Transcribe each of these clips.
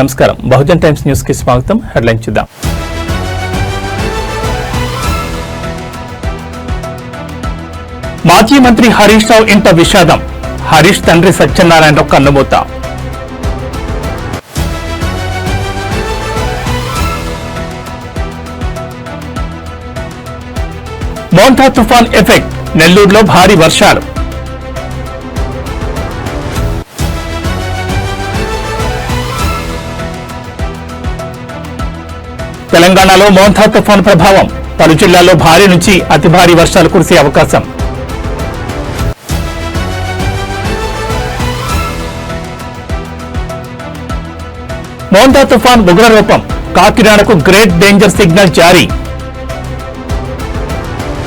నమస్కారం. Bahujan times news కి స్వాగతం. హెడ్లైన్ చూద్దాం. మాజీ మంత్రి హరీష్ రావు ఇంట విషాదం. హరీష్ తండ్రి సత్యనారాయణరావు కన్నుమూత. మోంతా తుఫాన్ ఎఫెక్ట్. నెల్లూరులో భారీ వర్షాలు. తెలంగాణలో మోంతా తుఫాన్ ప్రభావం. పలు జిల్లాల్లో భారీ నుంచి అతి భారీ వర్షాలు కురిసే అవకాశం. మోంతా తుఫాన్ ఉగ్రరూపం. కాకినాడకు గ్రేట్ డేంజర్ సిగ్నల్ జారీ.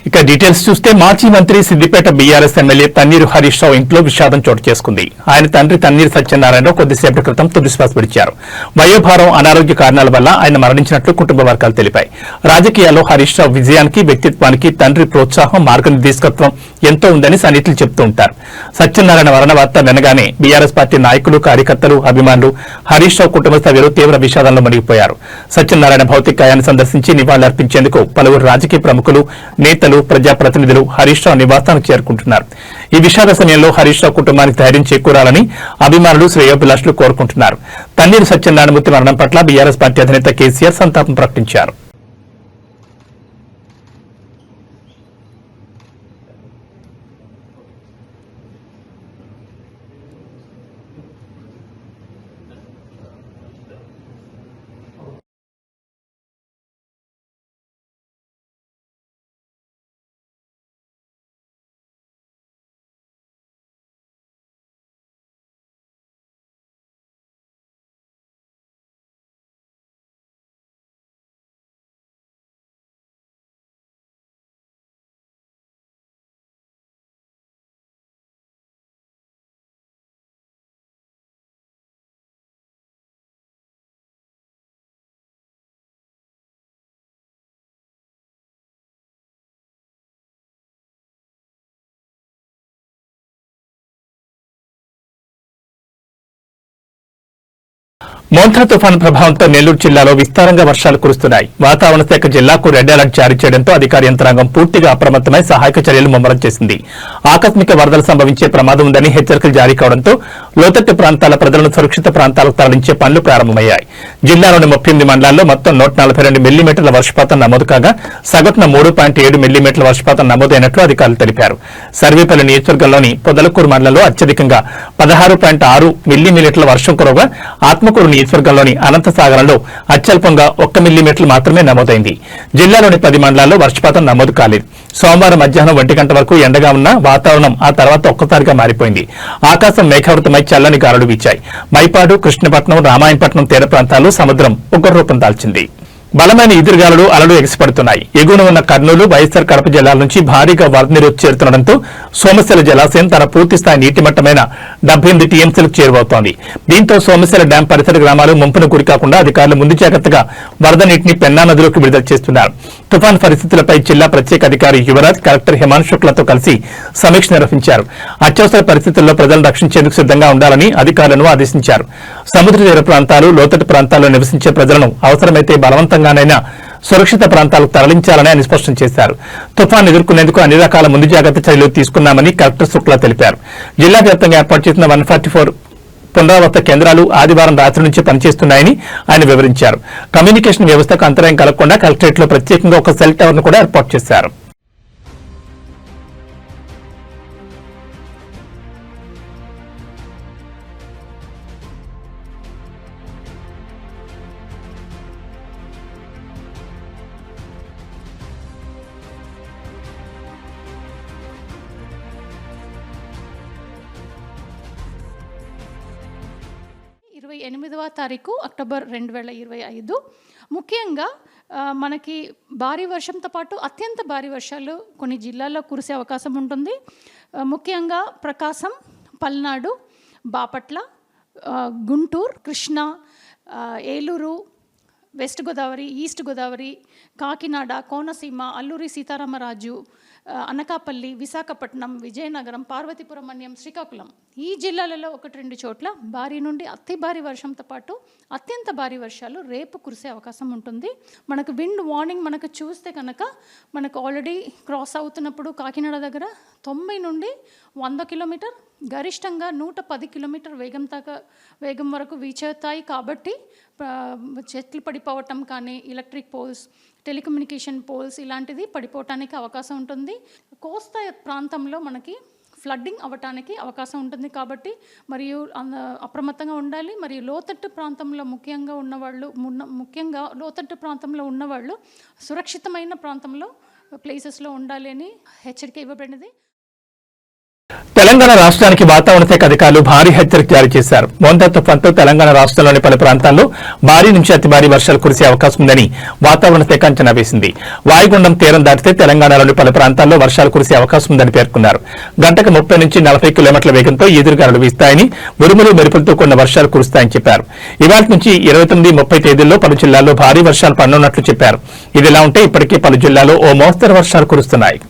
ఇక డీటెయిల్స్ చూస్తే మాజీ మంత్రి సిద్దిపేట బీఆర్ఎస్ ఎమ్మెల్యే తన్నీరు హరీష్ రావు ఇంట్లో విషాదం చోటు చేసుకుంది. ఆయన తండ్రి తన్నీరు సత్యనారాయణరావు కొద్దిసేపటి క్రితం తుదిశ్వాస విడిచారు. వయోభారం, అనారోగ్య కారణాల వల్ల ఆయన మరణించినట్లు కుటుంబ వర్గాలు తెలిపాయి. రాజకీయాల్లో హరీష్ రావు విజయానికి, వ్యక్తిత్వానికి తండ్రి ప్రోత్సాహం, మార్గనిర్దేశకత్వం ఎంతో ఉందని సన్నిహితులు చెబుతూ ఉంటారు. సత్యనారాయణ మరణ వార్త వినగానే బీఆర్ఎస్ పార్టీ నాయకులు, కార్యకర్తలు, అభిమానులు హరీష్ రావు కుటుంబ సభ్యులు తీవ్ర విషాదంలో మునిగిపోయారు. సత్యనారాయణ భౌతికాయాన్ని సందర్శించి నివాళులర్పించేందుకు పలువురు రాజకీయ ప్రముఖులు, నేతలు, ప్రజాప్రతినిధులు హరీష్ రావు నివాసానికి చేరుకుంటున్నారు. ఈ విషాద సమయంలో హరీష్ రావు కుటుంబానికి ధైర్యం చేకూరాలని అభిమానులు, శ్రేయోభిలాషులు కోరుకుంటున్నారు. తన్నీరు సత్యనారాయణమూర్తి మరణం పట్ల బీఆర్ఎస్ పార్టీ అధినేత కేసీఆర్ సంతాపం ప్రకటించారు. మోంతా తుఫాను ప్రభావంతో నెల్లూరు జిల్లాలో విస్తారంగా వర్షాలు కురుస్తున్నాయి. వాతావరణ శాఖ జిల్లాకు రెడ్ అలర్ట్ జారీ చేయడంతో అధికార యంత్రాంగం పూర్తిగా అప్రమత్తమై సహాయక చర్యలు ముమ్మరం చేసింది. ఆకస్మిక వరదలు సంభవించే ప్రమాదం ఉందని హెచ్చరికలు జారీ కావడంతో లోతట్టు ప్రాంతాల ప్రజలను సురక్షిత ప్రాంతాలకు తరలించే పనులు ప్రారంభమయ్యాయి. జిల్లాలోని 38 మండలాల్లో మొత్తం 142 మిల్లీమీటర్ల వర్షపాతం నమోదు కాగా సగటున 3.7 మిల్లీమీటర్ల వర్షపాతం నమోదైనట్లు అధికారులు తెలిపారు. సర్వేపల్లి నియోజకవర్గంలోని పొదలకూరు మండలంలో అత్యధికంగా 16.6 మిల్లీమీటర్ల వర్షం కురవగా ఆత్మకూరు నియోజకవర్గంలోని అనంతసాగరంలో అత్యల్పంగా 1 మిల్లీమీటర్లు మాత్రమే నమోదైంది. జిల్లాలోని 10 మండలాల్లో వర్షపాతం నమోదు కాలేదు. సోమవారం మధ్యాహ్నం 1 గంట వరకు ఎండగా ఉన్న వాతావరణం ఆ తర్వాత ఒక్కసారిగా మారిపోయింది. ఆకాశం మేఘావృతమై చల్లని గాలులు వీచాయి. మైపాడు, కృష్ణపట్నం, రామాయణపట్నం తీర ప్రాంతాల్లో సముద్రం ఉగ్రరూపం దాల్చింది. బలమైన ఎదురుగాలులు, అలలు ఎగిసిపడుతున్నాయి. ఎగువన ఉన్న కర్నూలు, వైఎస్సార్ కడప జిల్లాల నుంచి భారీగా వరద నీరు చేరుతుండటంతో సోమశిల జలాశయం తన పూర్తిస్థాయి నీటి మట్టమైన 78 టీఎంసీలకు చేరువవుతోంది. దీంతో సోమశిల డ్యాం పరిసర గ్రామాలు ముంపును గురికాకుండా అధికారులు ముందు జాగ్రత్తగా వరద నీటిని పెన్నా నదిలోకి విడుదల చేస్తున్నారు. తుఫాన్ పరిస్థితులపై జిల్లా ప్రత్యేక అధికారి యువరాజ్, కలెక్టర్ హిమాంశు శుక్లతో కలిసి సమీక్ష నిర్వహించారు. అత్యవసర పరిస్థితుల్లో ప్రజలను రక్షించేందుకు సిద్ధంగా ఉండాలని అధికారులను ఆదేశించారు. సముద్ర తీర ప్రాంతాలు, లోతట్టు ప్రాంతాల్లో నివసించే ప్రజలను అవసరమైతే బలవంతంగానైనా సురక్షిత ప్రాంతాలకు తరలించాలని ఆయన స్పష్టం చేశారు. తుఫాన్ ఎదుర్కొనేందుకు అన్ని రకాల ముందు జాగ్రత్త చర్యలు తీసుకున్నామని కలెక్టర్ శుక్లా తెలిపారు. జిల్లా వ్యాప్తంగా ఏర్పాటు చేసిన 144 పునరావాస కేంద్రాలు ఆదివారం రాత్రి నుంచి పనిచేస్తున్నాయని ఆయన వివరించారు. కమ్యూనికేషన్ వ్యవస్థకు అంతరాయం కలగకుండా కలెక్టరేట్ లో ప్రత్యేకంగా ఒక సెల్ టవర్ ను కూడా ఏర్పాటు చేశారు. తారీఖు అక్టోబర్ 2025 ముఖ్యంగా మనకి భారీ వర్షంతో పాటు అత్యంత భారీ వర్షాలు కొన్ని జిల్లాల్లో కురిసే అవకాశం ఉంటుంది. ముఖ్యంగా ప్రకాశం, పల్నాడు, బాపట్ల, గుంటూరు, కృష్ణా, ఏలూరు, వెస్ట్ గోదావరి, ఈస్ట్ గోదావరి, కాకినాడ, కోనసీమ, అల్లూరి సీతారామరాజు, అనకాపల్లి, విశాఖపట్నం, విజయనగరం, పార్వతీపురం మన్యం, శ్రీకాకుళం ఈ జిల్లాలలో 1-2 చోట్ల భారీ నుండి అతి భారీ వర్షంతో పాటు అత్యంత భారీ వర్షాలు రేపు కురిసే అవకాశం ఉంటుంది. మనకు విండ్ వార్నింగ్ మనకు చూస్తే కనుక మనకు ఆల్రెడీ క్రాస్ అవుతున్నప్పుడు కాకినాడ దగ్గర 90 నుండి 100 కిలోమీటర్, గరిష్టంగా 110 కిలోమీటర్ వేగం వరకు వీచేస్తాయి. కాబట్టి చెట్లు పడిపోవటం కానీ, ఎలక్ట్రిక్ పోల్స్, టెలికమ్యూనికేషన్ పోల్స్ ఇలాంటిది పడిపోవటానికి అవకాశం ఉంటుంది. కోస్తా ప్రాంతంలో మనకి ఫ్లడ్డింగ్ అవ్వటానికి అవకాశం ఉంటుంది. కాబట్టి మరియు అప్రమత్తంగా ఉండాలి. మరియు లోతట్టు ప్రాంతంలో ముఖ్యంగా లోతట్టు ప్రాంతంలో ఉన్నవాళ్ళు సురక్షితమైన ప్రాంతంలో ప్లేసెస్లో ఉండాలి అని హెచ్చరిక ఇవ్వబడినది. తెలంగాణ రాష్ట్రానికి వాతావరణ శాఖ అధికారులు భారీ హెచ్చరిక జారీ చేశారు. మోంతా తుఫాన్తో తెలంగాణ రాష్ట్రంలోని పలు ప్రాంతాల్లో భారీ నుంచి అతి భారీ వర్షాలు కురిసే అవకాశం ఉందని వాతావరణ శాఖ అంచనా వేసింది. వాయుగుండం తీరం దాటితే తెలంగాణలోని పలు ప్రాంతాల్లో వర్షాలు కురిసే అవకాశం ఉందని పేర్కొన్నారు. గంటకు 30 నుంచి 40 కిలోమీటర్ల వేగంతో ఎదురుగాలులు వీస్తాయని, ఉరుములు మెరుపులతో కూడిన వర్షాలు కురుస్తాయని చెప్పారు. ఇవాళ నుంచి 29, 30 తేదీల్లో పలు జిల్లాల్లో భారీ వర్షాలు పడనున్నట్లు చెప్పారు. ఇదిలా ఉంటే ఇప్పటికే పలు జిల్లాల్లో ఓ మోస్తరు వర్షాలు కురుస్తున్నాయి.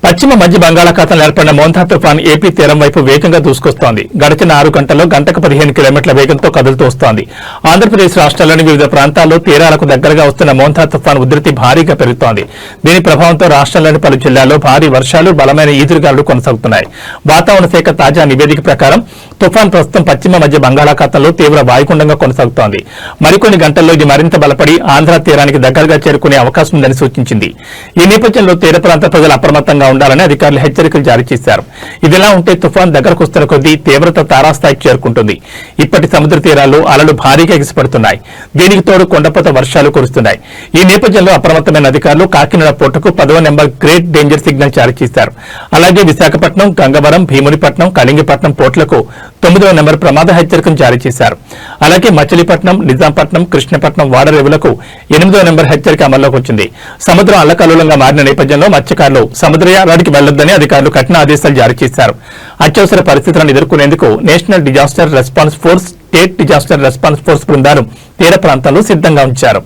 పశ్చిమ మధ్య బంగాళాఖాతంలో ఏర్పడిన మోంతా తుఫాన్ ఏపీ తీరం వైపు వేగంగా దూసుకొస్తోంది. గడిచిన 6 గంటల్లో గంటకు 15 కిలోమీటర్ల వేగంతో కదులుతూ వస్తోంది. ఆంధ్రప్రదేశ్ రాష్ట్రాల్లోని వివిధ ప్రాంతాల్లో తీరాలకు దగ్గరగా వస్తున్న మోంతా తుఫాన్ ఉధృతి భారీగా పెరుగుతోంది. దీని ప్రభావంతో రాష్ట్రంలోని పలు జిల్లాల్లో భారీ వర్షాలు, బలమైన ఈదురుగాలులు కొనసాగుతున్నాయి. వాతావరణ శాఖ తాజా నివేదిక ప్రకారం తుఫాన్ ప్రస్తుతం పశ్చిమ మధ్య బంగాళాఖాతంలో తీవ్ర వాయుగుండంగా కొనసాగుతోంది. మరికొన్ని గంటల్లో ఇది మరింత బలపడి ఆంధ్ర తీరానికి దగ్గరగా చేరుకునే అవకాశం ఉందని సూచించింది. ఈ నేపథ్యంలో తీర ప్రాంత ప్రజలు అప్రమత్తంగా ఉండాలని అధికారులు హెచ్చరికలు జారీ చేశారు. ఇదిలా ఉంటే తుఫాన్ దగ్గరకు వస్తున్న కొద్దీ తీవ్రత తారాస్థాయికి చేరుకుంటుంది. ఇప్పటి సముద్ర తీరాల్లో అలలు భారీగా ఎగిసిపడుతున్నాయి. దీనికి తోడు కొండపోత వర్షాలు కురుస్తున్నాయి. ఈ నేపథ్యంలో అప్రమత్తమైన అధికారులు కాకినాడ పోర్టుకు 10వ నెంబర్ గ్రేట్ డేంజర్ సిగ్నల్ జారీ చేశారు. అలాగే విశాఖపట్నం, గంగవరం, భీమునిపట్నం, కళింగపట్నం పోర్టులకు 9వ నెంబర్ ప్రమాద హెచ్చరికను జారీ చేశారు. అలాగే మచిలీపట్నం, నిజాంపట్నం, కృష్ణపట్నం వాడరేవులకు 8వ నెంబర్ హెచ్చరిక అమల్లోకి వచ్చింది. సముద్రం అల్లకల్లోలంగా మారిన నేపథ్యంలో మత్స్యకారులు సముద్రయానానికి వెళ్లొద్దని అధికారులు కఠిన ఆదేశాలు జారీ చేశారు. అత్యవసర పరిస్థితులను ఎదుర్కొనేందుకు national disaster response force, state disaster response force బృందాలు తీర ప్రాంతాల్లో సిద్ధంగా ఉంచారు.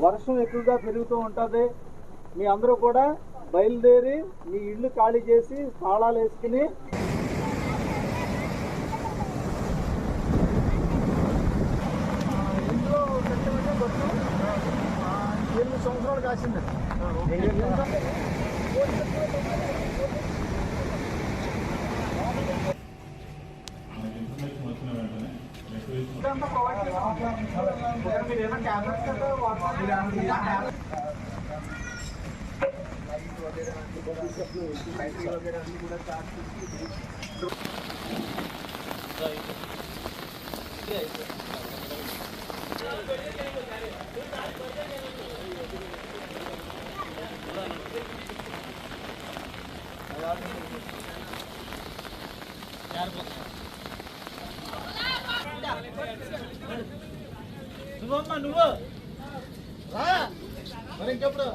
వర్షం ఎక్కువగా పెరుగుతూ ఉంటుంది. మీ అందరూ కూడా బయలుదేరి మీ ఇల్లు ఖాళీ చేసి తాళాలు వేసుకుని ఇంట్లో 8 సంవత్సరాలు కాసింది. నువ్వమ్మా నువ్వు రా మరి ఇంకెప్పుడు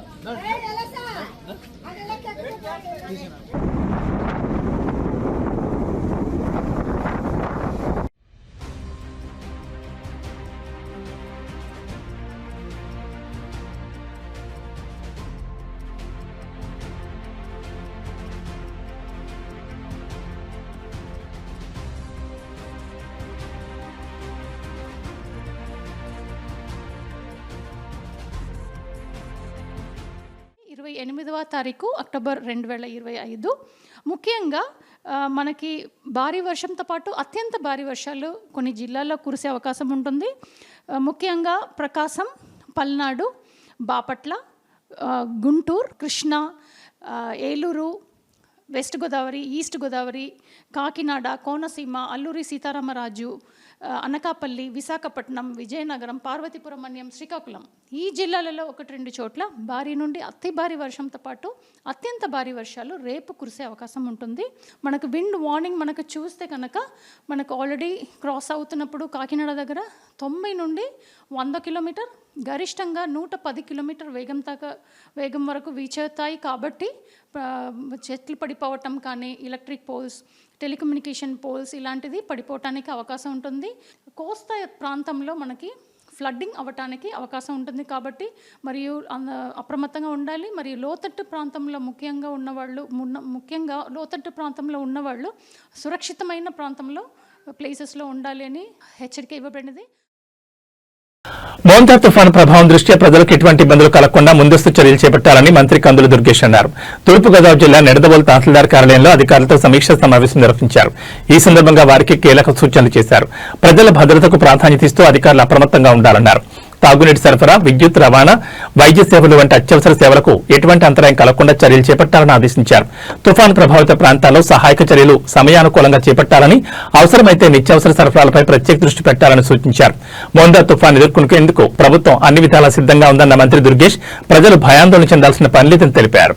28వ తారీఖు అక్టోబర్ 2025. ముఖ్యంగా మనకి భారీ వర్షంతో పాటు అత్యంత భారీ వర్షాలు కొన్ని జిల్లాల్లో కురిసే అవకాశం ఉంటుంది. ముఖ్యంగా ప్రకాశం, పల్నాడు, బాపట్ల, గుంటూరు, కృష్ణా, ఏలూరు, వెస్ట్ గోదావరి, ఈస్ట్ గోదావరి, కాకినాడ, కోనసీమ, అల్లూరి సీతారామరాజు, అనకాపల్లి, విశాఖపట్నం, విజయనగరం, పార్వతీపురం మన్యం, శ్రీకాకుళం ఈ జిల్లాలలో 1-2 చోట్ల భారీ నుండి అతి భారీ వర్షంతో పాటు అత్యంత భారీ వర్షాలు రేపు కురిసే అవకాశం ఉంటుంది. మనకు విండ్ వార్నింగ్ మనకు చూస్తే కనుక మనకు ఆల్రెడీ క్రాస్ అవుతున్నప్పుడు కాకినాడ దగ్గర 90 నుండి 100 కిలోమీటర్, గరిష్టంగా 110 కిలోమీటర్ వేగం వరకు వీచేస్తాయి. కాబట్టి చెట్లు పడిపోవటం కానీ, ఎలక్ట్రిక్ పోల్స్, టెలికమ్యూనికేషన్ పోల్స్ ఇలాంటిది పడిపోవటానికి అవకాశం ఉంటుంది. కోస్తా ప్రాంతంలో మనకి ఫ్లడ్డింగ్ అవ్వటానికి అవకాశం ఉంటుంది. కాబట్టి మరియు అప్రమత్తంగా ఉండాలి. మరియు లోతట్టు ప్రాంతంలో ముఖ్యంగా లోతట్టు ప్రాంతంలో ఉన్నవాళ్ళు సురక్షితమైన ప్రాంతంలో ప్లేసెస్లో ఉండాలి అని హెచ్చరిక ఇవ్వబడినది. మోంతా తుఫాను ప్రభావం దృష్ట్యా ప్రజలకు ఎటువంటి ఇబ్బందులు కలగకుండా ముందస్తు చర్యలు చేపట్టాలని మంత్రి కందుల దుర్గేష్ అన్నారు. తూర్పుగోదావరి జిల్లా నిడదవోలు తహసీల్దార్ కార్యాలయంలో అధికారులతో సమీక్షా సమావేశం నిర్వహించారు. ఈ సందర్భంగా వారికి కీలక సూచనలు చేశారు. ప్రజల భద్రతకు ప్రాధాన్యత ఇస్తూ అధికారులు అప్రమత్తంగా ఉండాలన్నారు. తాగునీటి సరఫరా, విద్యుత్ రవాణా, వైద్య సేవలు వంటి అత్యవసర సేవలకు ఎటువంటి అంతరాయం కలగకుండా చర్యలు చేపట్టాలని ఆదేశించారు. తుఫాను ప్రభావిత ప్రాంతాల్లో సహాయక చర్యలు సమయానుకూలంగా చేపట్టాలని, అవసరమైతే నిత్యావసర సరఫరాలపై ప్రత్యేక దృష్టి పెట్టాలని సూచించారు. మోందా తుఫాను ఎదుర్కొనేందుకు ప్రభుత్వం అన్ని విధాలా సిద్ధంగా ఉందన్న మంత్రి దుర్గేష్ ప్రజలు భయాందోళన చెందాల్సిన పని లేదని తెలిపారు.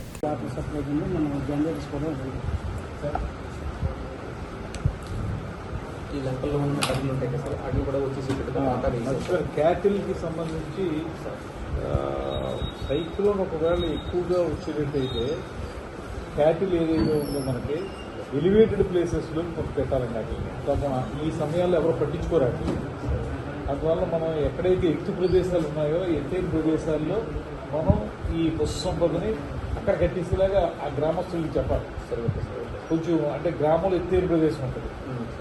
క్యాటిల్కి సంబంధించి సైక్లోన్ ఒకవేళ ఎక్కువగా వచ్చేటట్టయితే క్యాటిల్ ఏదైతే ఉందో మనకి ఎలివేటెడ్ ప్లేసెస్లో పెట్టాలండి. అట్లా ఈ సమయాల్లో ఎవరు పట్టించుకోరండి. అందువల్ల మనం ఎక్కడైతే ఎత్తు ప్రదేశాలు ఉన్నాయో ఎత్తైన ప్రదేశాల్లో మనం ఈ పశు సంపదని అక్కడ కట్టించేలాగా ఆ గ్రామస్తులకు చెప్పాలి. కొంచెం అంటే గ్రామంలో ఎత్తైన ప్రదేశం ఉంటుంది,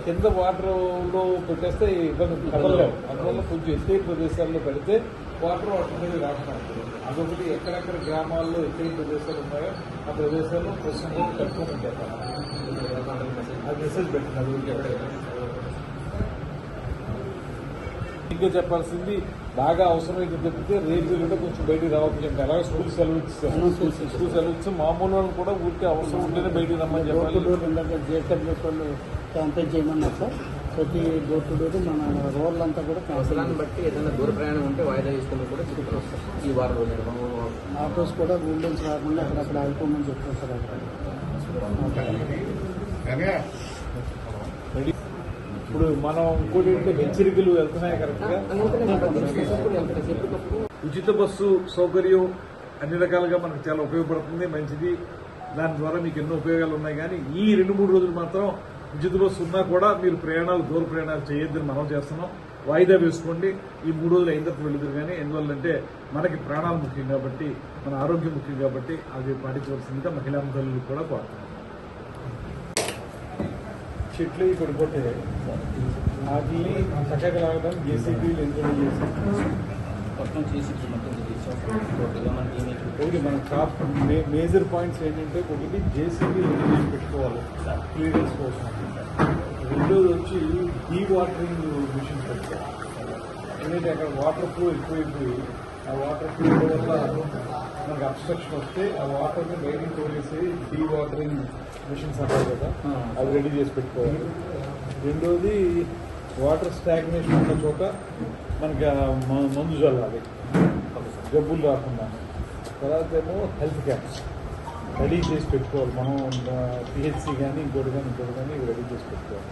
కింద వాటర్లో పెట్టేస్తే ఇబ్బంది కదలలేము. అందువల్ల కొంచెం ఎత్తైన ప్రదేశాల్లో పెడితే వాటర్ మీద రాకుండా ఉంటుంది. అదొకటి. ఎక్కడెక్కడ గ్రామాల్లో ఎత్తైన ప్రదేశాలు ఉన్నాయో ఆ ప్రదేశాల్లో ప్రస్తుతం కట్టుకోమని చెప్పాలి. అది మెసేజ్ పెట్టినది. ఇంకా చెప్పాల్సింది బాగా అవసరమైతే తప్పితే రేపు కూడా కొంచెం బయటికి రావచ్చు. అలాగే స్కూల్ సెలవు ఇచ్చారు. స్కూల్ సెలవు ఇచ్చి మామూలు వాళ్ళు కూడా ఊరికే అవసరం ఉంటేనే బయటికి రమ్మని చెప్పాలి. జేకబ్లెస్ వాళ్ళు క్యాంపెయిన్ చేయమన్నారు సార్. ప్రతి డోర్ టు డోర్ మన రోడ్లు అంతా కూడా అవసరాన్ని బట్టి ఏదైనా దూర ప్రయాణం ఉంటే వాయిదా తీసుకుని కూడా చెప్తారు సార్. ఈ వారం రోజులు ఆటోస్ కూడా వీళ్ళెన్స్ రాకుండా అక్కడ ఆగిపోమని చెప్తారు సార్. ఇప్పుడు మనం ఇంకోటి ఏంటంటే హెచ్చరికలు వెళ్తున్నాయి కరెక్ట్గా. ఉచిత బస్సు సౌకర్యం అన్ని రకాలుగా మనకు చాలా ఉపయోగపడుతుంది, మంచిది. దాని ద్వారా మీకు ఎన్నో ఉపయోగాలు ఉన్నాయి. కానీ ఈ 2-3 రోజులు మాత్రం ఉచిత బస్సు ఉన్నా కూడా మీరు దూర ప్రయాణాలు చేయొద్దని మనం చేస్తున్నాం. వాయిదా వేసుకోండి. ఈ 3 రోజులు అయిన తర్వాత వెళుతురు. కానీ ఎందువల్లంటే మనకి ప్రాణాలు ముఖ్యం కాబట్టి, మన ఆరోగ్యం ముఖ్యం కాబట్టి అది పాటించవలసిందిగా మహిళా తల్లులు కూడా కోరుతున్నాం. చెట్లు పడిపోతే వాటిని చక్కగా లాగడానికి జేసీబీలు ఎంజాయ్ చేసి మొత్తం చేసి ఒకటి మన టాప్ మేజర్ పాయింట్స్ ఏంటంటే, ఒకటి జేసీబీలు ఎంజాయ్ పెట్టుకోవాలి క్లియరెన్స్ కోసం. రెండోది వచ్చి డీ వాటరింగ్ మిషన్ పెట్టుకోవాలి. ఎందుకంటే అక్కడ వాటర్ ఫ్లో ఎక్కువైపోయి ఆ వాటర్ ఫ్లో వల్ల మనకు అబ్స్ట్రక్షన్ వస్తే ఆ వాటర్ని బయటికి తోలేసి డీ వాటరింగ్ మిషన్స్ అంటారు కదా, అవి రెడీ చేసి పెట్టుకోవాలి. రెండోది వాటర్ స్టాగ్నేషన్ ఉన్న చోట మనకి మందు చల్లాలి జబ్బులు రాకుండా. తర్వాత ఏమో హెల్త్ క్యాంప్స్ రెడీ చేసి పెట్టుకోవాలి. మనం పిహెచ్సి కానీ ఇంకోటి కానీ ఇవి రెడీ చేసి పెట్టుకోవాలి.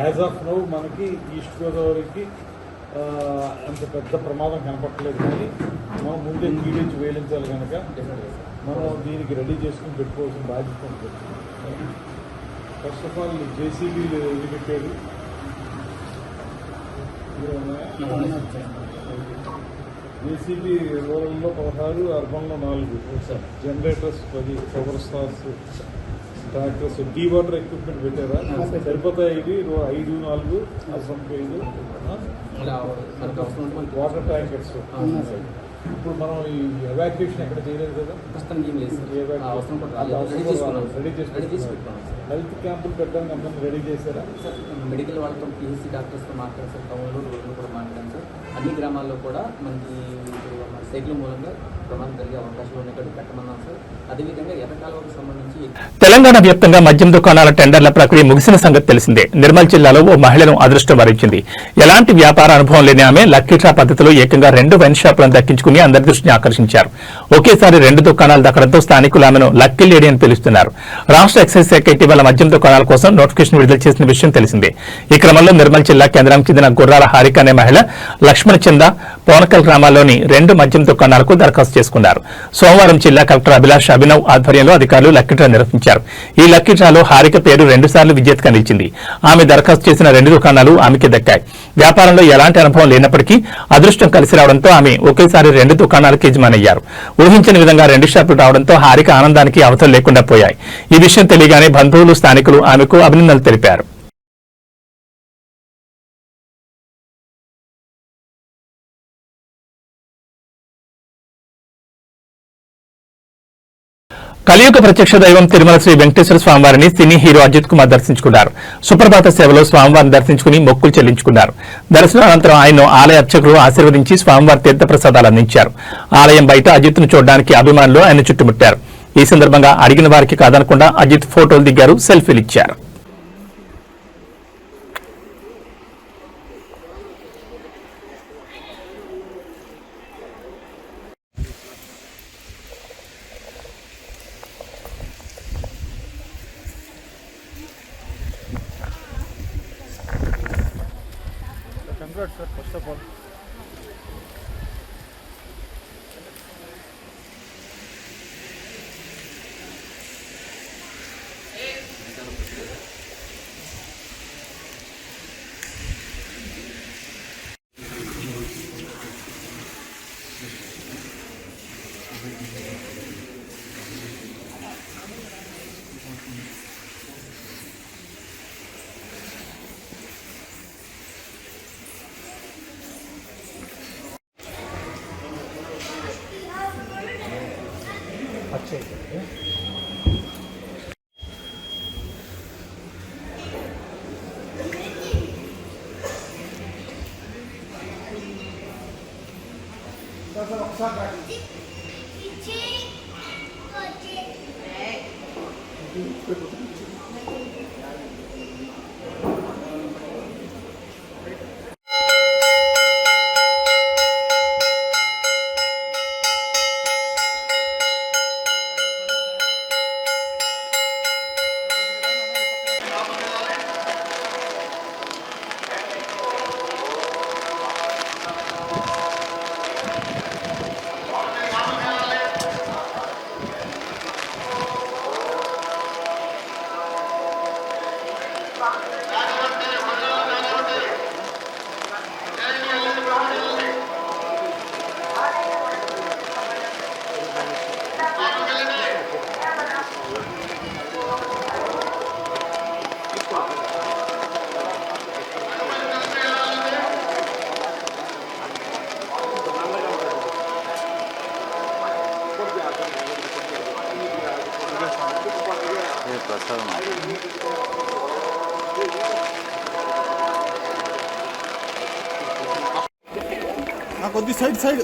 యాజ్ ఆఫ్ నౌ మనకి ఈస్ట్ గోదావరికి అంత పెద్ద ప్రమాదం కనపట్టలేదు. కానీ మనం ముందే కీడించి వేయించాలి కనుక మనం దీనికి రెడీ చేసుకుని పెట్టుకోవాల్సిన బాధ్యత ఉంటుంది. ఫస్ట్ ఆఫ్ ఆల్ జేసీబీలు ఎన్ని పెట్టారు? జేసీబీ రూరల్లో 16, అర్బన్లో 4, జనరేటర్స్ 10, పవర్ స్టార్స్, ట్రాక్టర్స్, డీ వాటర్ ఎక్విప్మెంట్ పెట్టారా? సరిపోతాయి. ఇవి 5, 4 అవసరం 5 వాటర్ ట్యాంకర్స్ ఇప్పుడు మనం ఈ ఎవాక్యుయేషన్ ఎక్కడ చేయలేదు కదా, ప్రస్తుతానికి ఏం లేదు సార్. Evacuation. ఆ అవసరం కూడా అది రాలేదు. అవసరం రెడీ కూడా చేసుకున్నాం రాలేదు. Ready sir. రెడీ చేసి పెట్టుకున్నాం సార్. హెల్త్ క్యాంపులు పెట్టడానికి అందరినీ రెడీ చేశారా? సార్ మెడికల్ వాళ్ళతో పిహెచ్సి డాక్టర్స్తో మాట్లాడారు సార్. టౌన్లో రోడ్లు కూడా మాట్లాడాను సార్. అన్ని గ్రామాల్లో కూడా మనకి మన సైకిల్ మూలంగా ప్రమాదం జరిగే అవకాశాలు ఉన్నాయి కాబట్టి పెట్టమన్నాం సార్. అదేవిధంగా ఎర్రకాలువకు సంబంధించి తెలంగాణ వ్యాప్తంగా మద్యం దుకాణాల టెండర్ల ప్రక్రియ ముగిసిన సంగతి తెలిసిందే. నిర్మల్ జిల్లాలో ఓ మహిళను అదృష్టం వరించింది. ఎలాంటి వ్యాపార అనుభవం లేని ఆమె లక్కీ డ్రా పద్ధతిలో ఏకంగా 2 వైన్ షాపులను దక్కించుకుని అందరి దృష్టిని ఆకర్షించారు. ఒకేసారి 2 దుకాణాలు దక్కడంతో స్థానికులు ఆమెను లక్కీ లేడీ అని పిలుస్తున్నారు. రాష్ట్ర ఎక్సైజ్ శాఖ ఇటీవల మద్యం దుకాణాల కోసం నోటిఫికేషన్ విడుదల చేసిన విషయం తెలిసిందే. ఈ క్రమంలో నిర్మల్ జిల్లా కేంద్రానికి చెందిన గుర్రాల హారిక అనే మహిళ లక్ష్మణ చంద పోనకల్ గ్రామాల్లోని 2 మద్యం దుకాణాలకు దరఖాస్తు చేసుకున్నారు. సోమవారం జిల్లా కలెక్టర్ అభిలాష్ అభినవ్ ఆధ్వర్యంలో అధికారులు లక్కీ డ్రా నిర్వహించారు. ఈ లక్కీ డ్రాలో హారిక పేరు 2 సార్లు విజేతగా నిలిచింది. ఆమె దరఖాస్తు చేసిన 2 దుకాణాలు ఆమెకి దక్కాయి. వ్యాపారంలో ఎలాంటి అనుభవం లేనప్పటికీ అదృష్టం కలిసి రావడంతో ఆమె ఒకేసారి 2 దుకాణాలకు యజమానయ్యారు. ఊహించని విధంగా 2 షాపులు రావడంతో హారిక ఆనందానికి అవతలు లేకుండా పోయాయి. ఈ విషయం తెలియగానే బంధువులు, స్థానికులు ఆమెకు అభినందనలు తెలిపారు. కలియుగ ప్రత్యక్ష దైవం తిరుమల శ్రీ వెంకటేశ్వర స్వామివారిని సినీ హీరో అజిత్ కుమార్ దర్శించుకున్నారు. సుప్రభాత సేవలో స్వామివారిని దర్శించుకుని మొక్కులు చెల్లించుకున్నారు. దర్శనం అనంతరం ఆయన్ను ఆలయ అర్చకులు ఆశీర్వదించి స్వామివారి తీర్థప్రసాదాలు అందించారు. ఆలయం బయట అజిత్ను చూడడానికి అభిమానులు ఆయన చుట్టుముట్టారు. ఈ సందర్భంగా అడిగిన వారికి కాదనకుండా అజిత్ ఫోటోలు దిగారు, సెల్ఫీలు ఇచ్చారు. Congrats, sir, first of all. కొద్ది సైడ్ సైడ్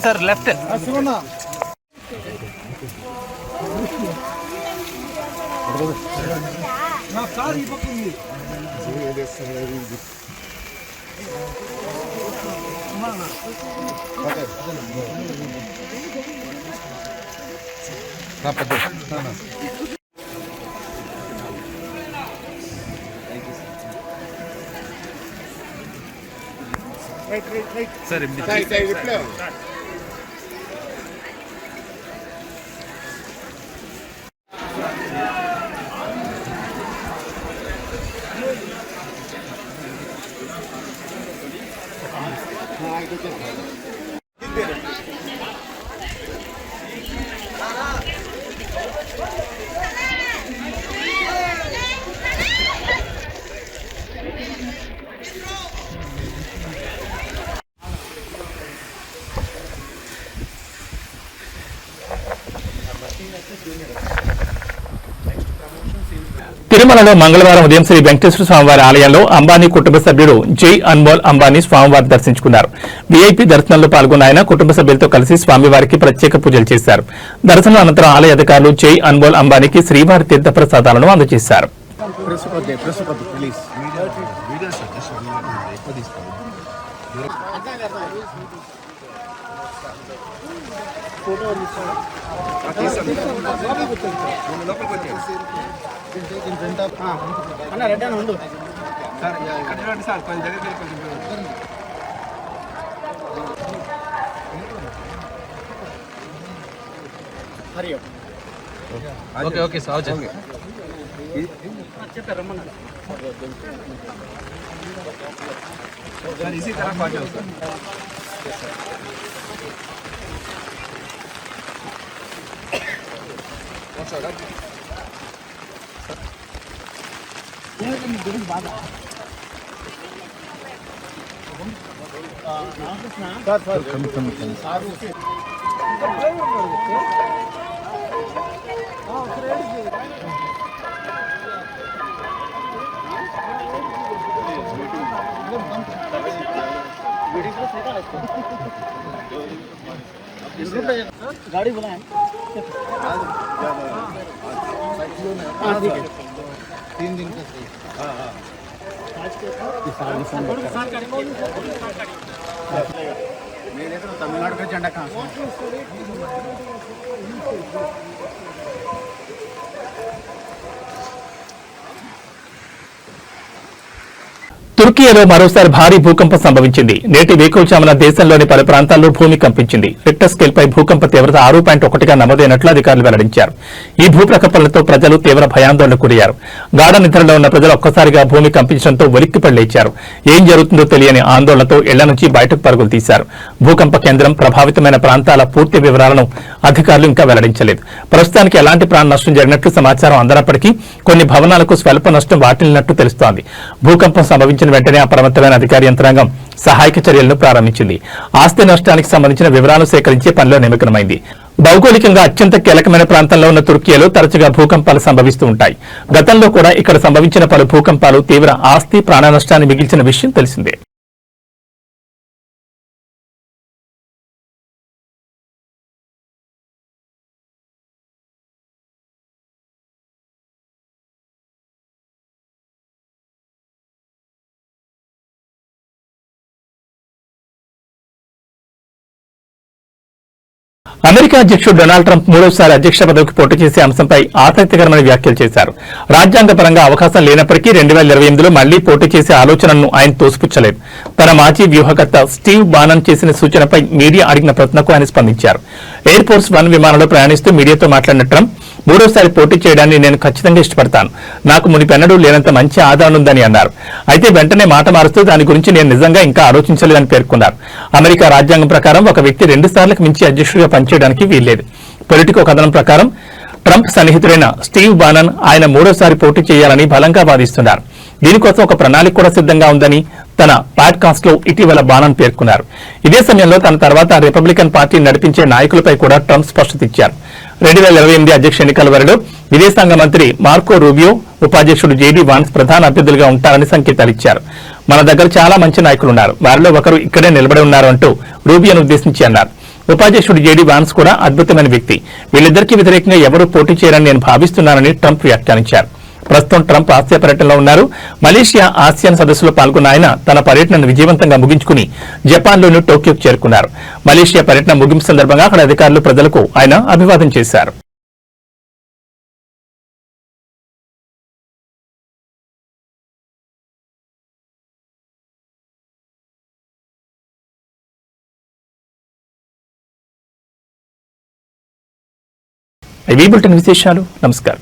సార్ లెఫ్ట్ నా కార్ ఈ పక్క ఉంది. తిరుమలలో మంగళవారం ఉదయం శ్రీ వెంకటేశ్వర స్వామివారి ఆలయంలో అంబానీ కుటుంబ సభ్యుడు జై అన్మోల్ అంబానీ స్వామివారిని దర్శించుకున్నారు. వీఐపీ దర్శనంలో పాల్గొన్న ఆయన కుటుంబ సభ్యులతో కలిసి స్వామివారికి ప్రత్యేక పూజలు చేశారు. దర్శనం అనంతరం ఆలయ అధికారులు జై అన్మోల్ అంబానీకి శ్రీవారి తీర్థ ప్రసాదాలను అందజేశారు. అన్న రెడ్డి అని ఉండు ఓకే ఓకే సార్ చెప్పారు రమ్మన్నారు गाड़ी बुलाएं ठीक है 3 दिन का मेरे तो तमिलनाडु का झंडा कहाँ से తుర్కీలో మరోసారి భారీ భూకంపం సంభవించింది. నేటి వేకువజామున దేశంలోని పలు ప్రాంతాల్లో భూమి కంపించింది. రిక్టర్ స్కేల్పై భూకంప తీవ్రత 6.1గా నమోదైనట్లు అధికారులు వెల్లడించారు. ఈ భూప్రకంపనలతో ప్రజలు తీవ్ర భయాందోళనకు గురయ్యారు. గాఢ నిద్రలో ఉన్న ప్రజలు ఒక్కసారిగా భూమి కంపించడంతో ఉలిక్కిపడి లేచారు. ఏం జరుగుతుందో తెలియని ఆందోళనతో ఇళ్ల నుంచి బయటకు పరుగులు తీశారు. భూకంప కేంద్రం ప్రభావితమైన ప్రాంతాల పూర్తి వివరాలను అధికారులు ఇంకా వెల్లడించలేదు. ప్రస్తుతానికి ఎలాంటి ప్రాణ నష్టం జరిగినట్లు సమాచారం అందనప్పటికీ కొన్ని భవనాలకు స్వల్ప నష్టం వాటిల్లినట్టు తెలుస్తోంది. భూకంపం సంభవించిన వెంటనే అప్రమత్తమైన అధికార యంత్రాంగం సహాయక చర్యలను ప్రారంభించింది. ఆస్తి నష్టానికి సంబంధించిన వివరాలు సేకరించే పనిలో నిమగ్నమైంది. భౌగోళికంగా అత్యంత కీలకమైన ప్రాంతంలో ఉన్న తుర్కీలో తరచుగా భూకంపాలు సంభవిస్తూ ఉంటాయి. గతంలో కూడా ఇక్కడ సంభవించిన పలు భూకంపాలు తీవ్ర ఆస్తి ప్రాణ నష్టాన్ని మిగిల్చిన విషయం తెలిసిందే. అమెరికా అధ్యక్షుడు డొనాల్డ్ ట్రంప్ మూడోసారి అధ్యక్ష పదవికి పోటీ చేసే అంశంపై ఆసక్తికరమైన వ్యాఖ్యలు చేశారు. రాజ్యాంగపరంగా అవకాశం లేనప్పటికీ 2028లో మళ్లీ పోటీ చేసే ఆలోచనను ఆయన తోసిపుచ్చలేదు. తన మాజీ వ్యూహకర్త స్టీవ్ బానన్ చేసిన సూచనపై మీడియా అడిగిన ప్రశ్నకు ఆయన స్పందించారు. ఎయిర్ ఫోర్స్ 1 విమానంలో ప్రయాణిస్తూ మీడియాతో మాట్లాడిన ట్రంప్ మూడోసారి పోటీ చేయడాన్ని నేను ఖచ్చితంగా ఇష్టపడతాను. నాకు మునిపెన్నడూ లేనంత మంచి ఆదరణ ఉందని అన్నారు. అయితే వెంటనే మాట మారుస్తూ దాని గురించి నేను నిజంగా ఇంకా ఆలోచించలేదని పేర్కొన్నారు. అమెరికా రాజ్యాంగం ప్రకారం ఒక వ్యక్తి 2 సార్లకు మించి అధ్యక్షుడిగా పనిచేయడానికి వీల్లేదు. పొలిటికో కథనం ప్రకారం ట్రంప్ సన్నిహితుడైన స్టీవ్ బానన్ ఆయన మూడోసారి పోటీ చేయాలని బలంగా వాదిస్తున్నారు. దీనికోసం ఒక ప్రణాళిక కూడా సిద్ధంగా ఉందని తన పాడ్కాస్ట్ లో ఇటీవల బానన్ పేర్కొన్నారు. ఇదే సమయంలో తన తర్వాత రిపబ్లికన్ పార్టీ నడిపించే నాయకులపై కూడా ట్రంప్ స్పష్టత ఇచ్చారు. 2028 అధ్యక్ష ఎన్నికల వరలో విదేశాంగ మంత్రి మార్కో రూబియో, ఉపాధ్యక్షుడు జేడీ వాన్స్ ప్రధాన అభ్యర్థులుగా ఉంటారని సంకేతాలిచ్చారు. మన దగ్గర చాలా మంచి నాయకులున్నారు, వారిలో ఒకరు ఇక్కడే నిలబడి ఉన్నారు అంటూ రూబియోను ఉద్దేశించి అన్నారు. ఉపాధ్యక్షుడు జేడీ వాన్స్ కూడా అద్భుతమైన వ్యక్తి. వీళ్ళిద్దరికీ వ్యతిరేకంగా ఎవరూ పోటీ చేయరని నేను భావిస్తున్నానని ట్రంప్ వ్యాఖ్యానించారు. ప్రస్తుతం ట్రంప్ ఆసియా పర్యటనలో ఉన్నారు. మలేషియా ఆసియాన్ సదస్సులో పాల్గొన్న ఆయన తన పర్యటనను విజయవంతంగా ముగించుకుని జపాన్లోని టోక్యోకు చేరుకున్నారు. మలేషియా పర్యటన ముగింపు సందర్భంగా అక్కడ అధికారులు ప్రజలకు ఆయన అభివాదం చేశారు. ఈ బులెటిన్ విశేషాలు. నమస్కారం.